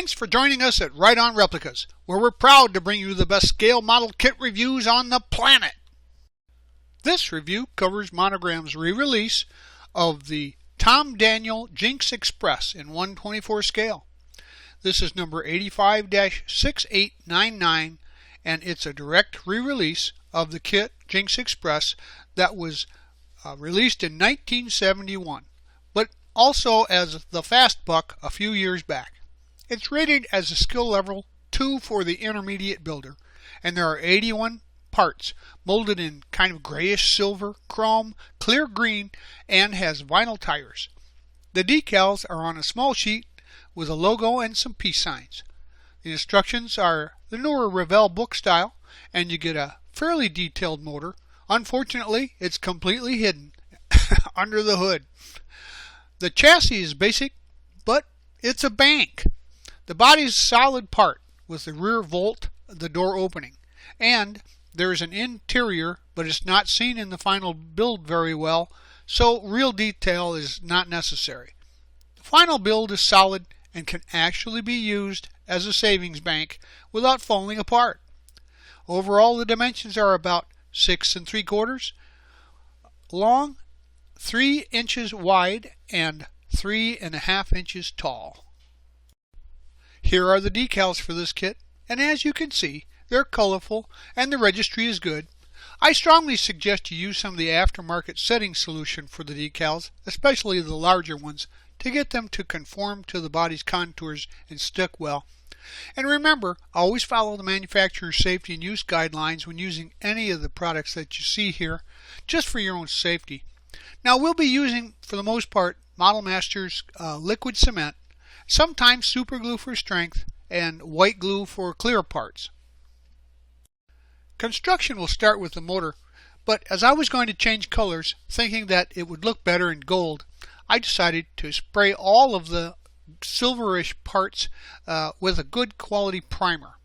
Thanks for joining us at Right On Replicas, where we're proud to bring you the best scale model kit reviews on the planet. This review covers Monogram's re-release of the Tom Daniel Jinx Express in 1/24 scale. This is number 85-6899, and it's a direct re-release of the kit Jinx Express that was released in 1971, but also as the Fast Buck a few years back. It's rated as a skill level 2 for the intermediate builder, and there are 81 parts molded in kind of grayish silver, chrome, clear green, and has vinyl tires. The decals are on a small sheet with a logo and some peace signs. The instructions are the newer Revell book style, and you get a fairly detailed motor. Unfortunately, it's completely hidden under the hood. The chassis is basic, but it's a bank. The body is a solid part with the rear bolt, the door opening, and there is an interior, but it's not seen in the final build very well, so real detail is not necessary. The final build is solid and can actually be used as a savings bank without falling apart. Overall, the dimensions are about 6 3/4 long, 3 inches wide, and 3.5 inches tall. Here are the decals for this kit, and as you can see, they're colorful and the registry is good. I strongly suggest you use some of the aftermarket setting solution for the decals, especially the larger ones, to get them to conform to the body's contours and stick well. And remember, always follow the manufacturer's safety and use guidelines when using any of the products that you see here, just for your own safety. Now we'll be using, for the most part, Model Master's liquid cement, sometimes super glue for strength, and white glue for clear parts. Construction will start with the motor, but as I was going to change colors, thinking that it would look better in gold, I decided to spray all of the silverish parts with a good quality primer.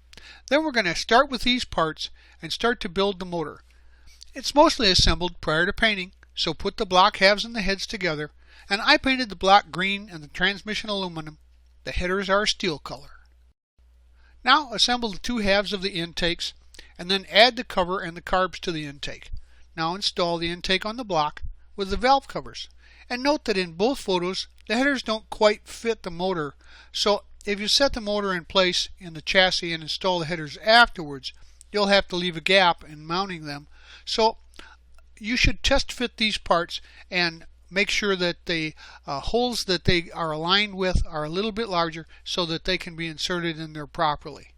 Then we're going to start with these parts and start to build the motor. It's mostly assembled prior to painting, so put the block halves and the heads together, and I painted the block green and the transmission aluminum. The headers are steel color. Now assemble the two halves of the intakes and then add the cover and the carbs to the intake. Now install the intake on the block with the valve covers. And note that in both photos the headers don't quite fit the motor, so if you set the motor in place in the chassis and install the headers afterwards, you'll have to leave a gap in mounting them. So you should test fit these parts and make sure that the holes that they are aligned with are a little bit larger so that they can be inserted in there properly.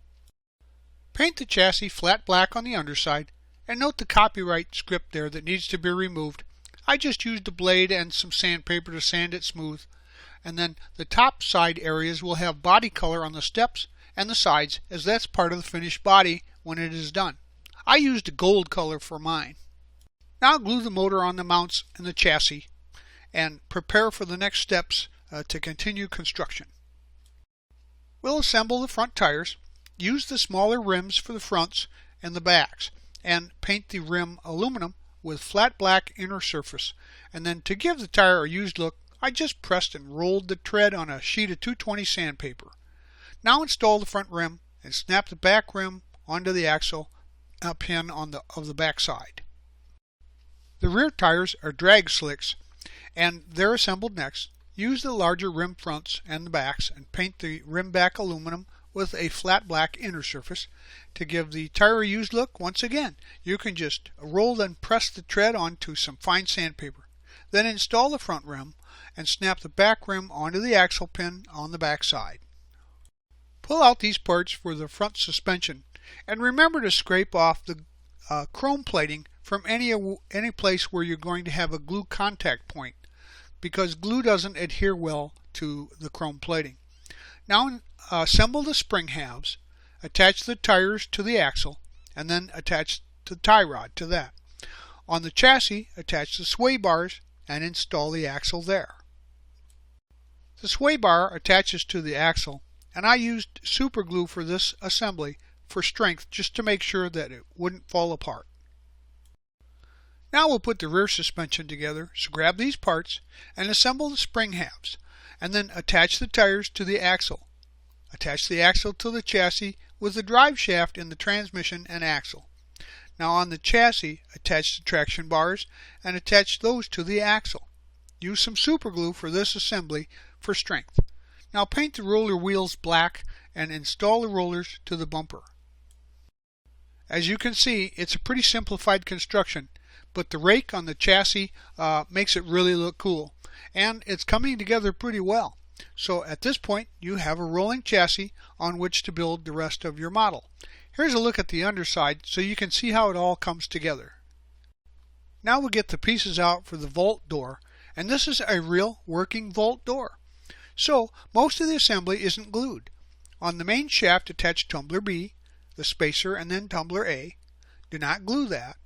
Paint the chassis flat black on the underside, and note the copyright script there that needs to be removed. I just used a blade and some sandpaper to sand it smooth, and then the top side areas will have body color on the steps and the sides, as that's part of the finished body when it is done. I used a gold color for mine. Now glue the motor on the mounts and the chassis and prepare for the next steps to continue construction. We'll assemble the front tires, use the smaller rims for the fronts and the backs, and paint the rim aluminum with flat black inner surface. And then to give the tire a used look, I just pressed and rolled the tread on a sheet of 220 sandpaper. Now install the front rim and snap the back rim onto the axle pin of the back side. The rear tires are drag slicks, and they're assembled next. Use the larger rim fronts and the backs and paint the rim back aluminum with a flat black inner surface. To give the tire a used look, once again, you can just roll and press the tread onto some fine sandpaper. Then install the front rim and snap the back rim onto the axle pin on the back side. Pull out these parts for the front suspension, and remember to scrape off the chrome plating from any place where you're going to have a glue contact point, because glue doesn't adhere well to the chrome plating. Now assemble the spring halves, attach the tires to the axle, and then attach the tie rod to that. On the chassis, attach the sway bars and install the axle there. The sway bar attaches to the axle, and I used super glue for this assembly for strength, just to make sure that it wouldn't fall apart. Now we'll put the rear suspension together, so grab these parts and assemble the spring halves, and then attach the tires to the axle. Attach the axle to the chassis with the drive shaft in the transmission and axle. Now on the chassis, attach the traction bars and attach those to the axle. Use some super glue for this assembly for strength. Now paint the roller wheels black and install the rollers to the bumper. As you can see, it's a pretty simplified construction, but the rake on the chassis makes it really look cool, and it's coming together pretty well. So at this point you have a rolling chassis on which to build the rest of your model. Here's a look at the underside so you can see how it all comes together. Now we'll get the pieces out for the vault door, and this is a real working vault door. So most of the assembly isn't glued. On the main shaft attach tumbler B, the spacer, and then tumbler A. Do not glue that.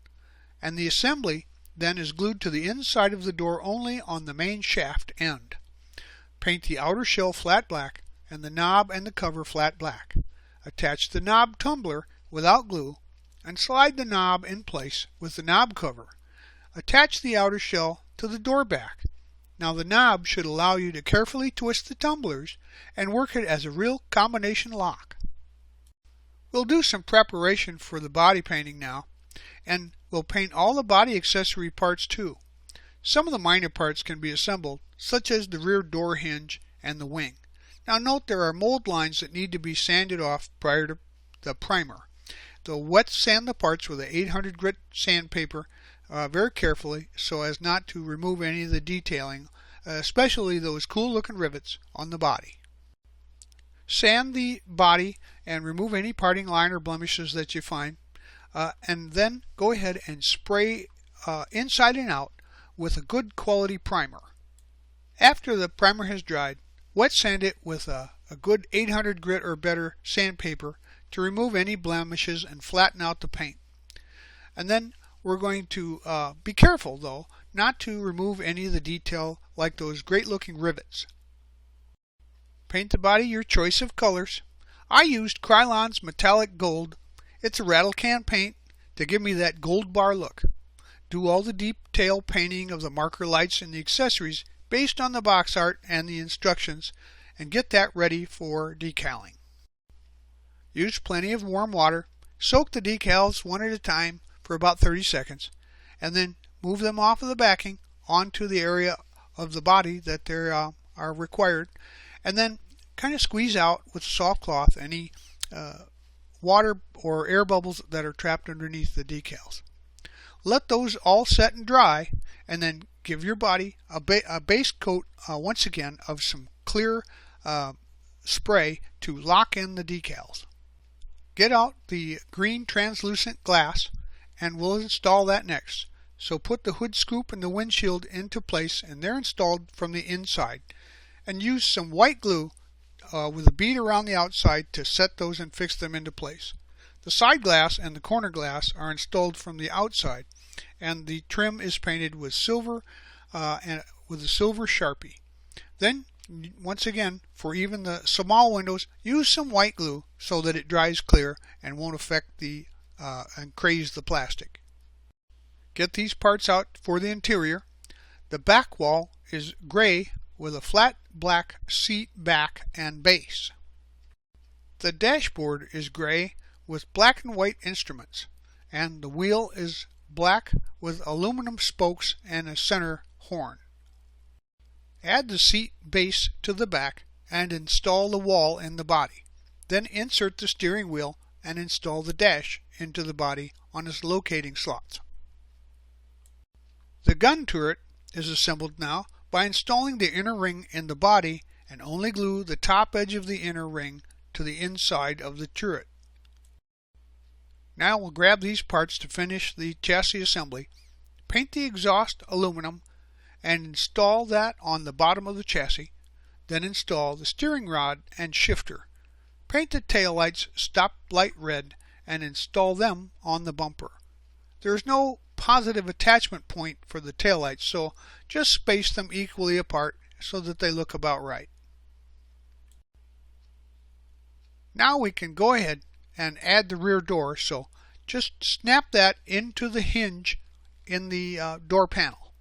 And the assembly then is glued to the inside of the door only on the main shaft end. Paint the outer shell flat black and the knob and the cover flat black. Attach the knob tumbler without glue and slide the knob in place with the knob cover. Attach the outer shell to the door back. Now the knob should allow you to carefully twist the tumblers and work it as a real combination lock. We'll do some preparation for the body painting now, and we'll paint all the body accessory parts too. Some of the minor parts can be assembled, such as the rear door hinge and the wing. Now note there are mold lines that need to be sanded off prior to the primer. They'll wet sand the parts with an 800 grit sandpaper very carefully so as not to remove any of the detailing, especially those cool looking rivets on the body. Sand the body and remove any parting line or blemishes that you find, and then go ahead and spray inside and out with a good quality primer. After the primer has dried, wet sand it with a good 800 grit or better sandpaper to remove any blemishes and flatten out the paint. And then we're going to be careful though not to remove any of the detail like those great looking rivets. Paint the body your choice of colors. I used Krylon's metallic gold. It's a rattle can paint to give me that gold bar look. Do all the detail painting of the marker lights and the accessories based on the box art and the instructions, and get that ready for decaling. Use plenty of warm water. Soak the decals one at a time for about 30 seconds, and then move them off of the backing onto the area of the body that they are required, and then kind of squeeze out with a soft cloth any water or air bubbles that are trapped underneath the decals. Let those all set and dry, and then give your body a base coat once again of some clear spray to lock in the decals. Get out the green translucent glass and we'll install that next. So put the hood scoop and the windshield into place, and they're installed from the inside. And use some white glue with a bead around the outside to set those and fix them into place. The side glass and the corner glass are installed from the outside, and the trim is painted with silver and with a silver Sharpie. Then, once again, for even the small windows, use some white glue so that it dries clear and won't affect the and craze the plastic. Get these parts out for the interior. The back wall is gray with a flat black seat back and base. The dashboard is gray with black and white instruments, and the wheel is black with aluminum spokes and a center horn. Add the seat base to the back and install the wall in the body. Then insert the steering wheel and install the dash into the body on its locating slots. The gun turret is assembled now by installing the inner ring in the body and only glue the top edge of the inner ring to the inside of the turret. Now we'll grab these parts to finish the chassis assembly. Paint the exhaust aluminum and install that on the bottom of the chassis. Then install the steering rod and shifter. Paint the taillights stop light red and install them on the bumper. There is no positive attachment point for the taillights, so just space them equally apart so that they look about right. Now we can go ahead and add the rear door, so just snap that into the hinge in the door panel.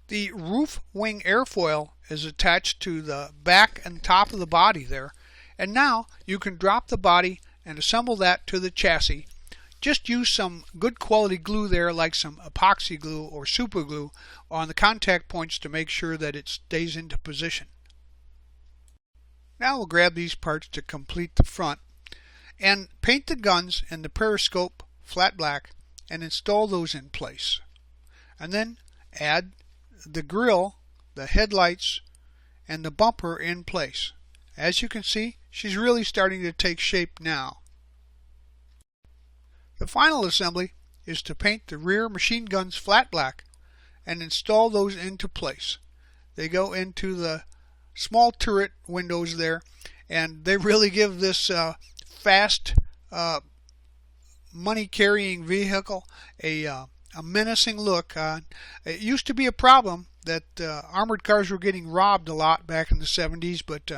The roof wing airfoil is attached to the back and top of the body there, and now you can drop the body and assemble that to the chassis. Just use some good quality glue there, like some epoxy glue or super glue on the contact points to make sure that it stays into position. Now we'll grab these parts to complete the front and paint the guns and the periscope flat black and install those in place. And then add the grille, the headlights, and the bumper in place. As you can see, she's really starting to take shape now. The final assembly is to paint the rear machine guns flat black and install those into place. They go into the small turret windows there, and they really give this fast money carrying vehicle a menacing look. It used to be a problem that armored cars were getting robbed a lot back in the 70s, but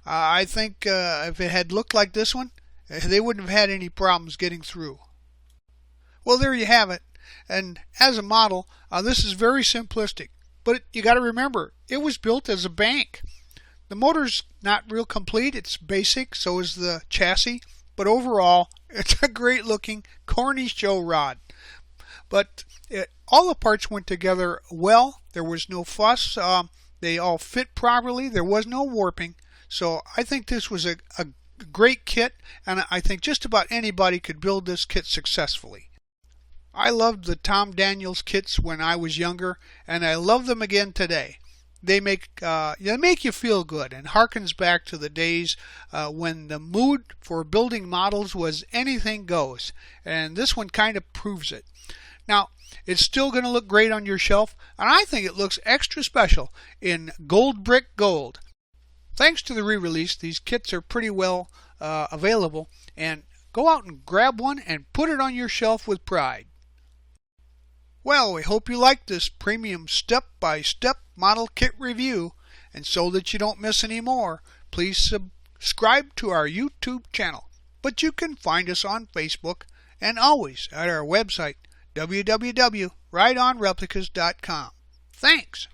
I think if it had looked like this one, they wouldn't have had any problems getting through. Well, there you have it. And as a model, this is very simplistic, but you got to remember, it was built as a bank. The motor's not real complete, it's basic, so is the chassis, but overall, it's a great looking, corny show rod. But all the parts went together well. There was no fuss. They all fit properly. There was no warping. So I think this was a great kit, and I think just about anybody could build this kit successfully. I loved the Tom Daniels kits when I was younger, and I love them again today. They make you feel good and harkens back to the days when the mood for building models was anything goes, and this one kind of proves it. Now, it's still going to look great on your shelf, and I think it looks extra special in gold brick gold. Thanks to the re-release, these kits are pretty well available, and go out and grab one and put it on your shelf with pride. Well, we hope you liked this premium step-by-step model kit review, and so that you don't miss any more, please subscribe to our YouTube channel. But you can find us on Facebook and always at our website, www.rideonreplicas.com. Thanks!